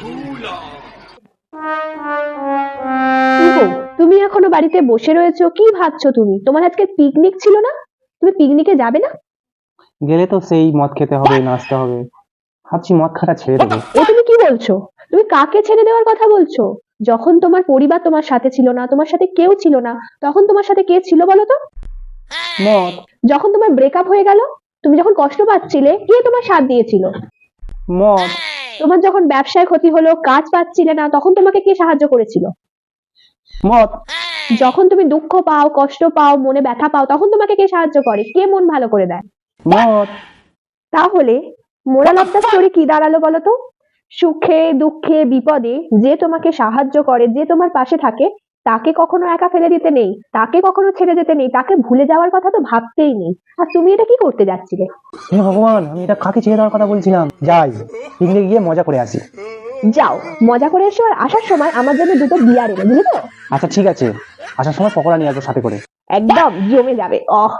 কি গো, তুমি এখনো বাড়িতে বসে রয়েছো? কি ভাবছো তুমি? তোমার আজকে পিকনিক ছিল না? তুমি পিকনিকে যাবে না? গেলে তো সেই মদ খেতে হবে, নাচতে হবে। ভাবছি মদ খাটা ছেড়ে দেবো। এ তুমি কি বলছো? তুমি কাকে ছেড়ে দেওয়ার কথা বলছো? যখন তোমার পরিবার তোমার সাথে ছিল না, তোমার সাথে কেউ ছিল না, তখন তোমার সাথে কে ছিল বলো তো? মদ। যখন তোমার ব্রেকআপ হয়ে গেল, তুমি যখন কষ্ট পাচ্ছিলে, কে তোমার সাথ দিয়েছিল? মদ। তোমার যখন ব্যবসায় ক্ষতি হলো, কাজ পাচ্ছিলে না, তখন তোমাকে কে সাহায্য করেছিল? মদ। যখন তুমি দুঃখ পাও, কষ্ট পাও, মনে ব্যথা পাও, তখন তোমাকে কে সাহায্য করে? কে মন ভালো করে দেয়? মদ। তাহলে মোরাল অফ দ্য স্টোরি কি দাঁড়ালো বলো তো? সুখে দুঃখে বিপদে যে তোমাকে সাহায্য করে, যে তোমার পাশে থাকে, তাকে কখনো একা ফেলে দিতে নেই, তাকে কখনো ছেড়ে যেতে নেই, তাকে ভুলে যাওয়ার কথা তো ভাবতেই নেই। আর তুমি এটা কি করতে যাচ্ছিলে? হে ভগবান, আমি এটা কাকে ছেড়ে দেওয়ার কথা বলছিলাম। যাই, পিকনিকে গিয়ে মজা করে আসি। যাও, মজা করে এসো, আর আসার সময় আমার জন্য দুটো বিয়ার এনে, বুঝলি তো? আচ্ছা ঠিক আছে, আসার সময় পকোড়া নিয়ে আসবো সাথে করে। একদম জমে যাবে। অহ।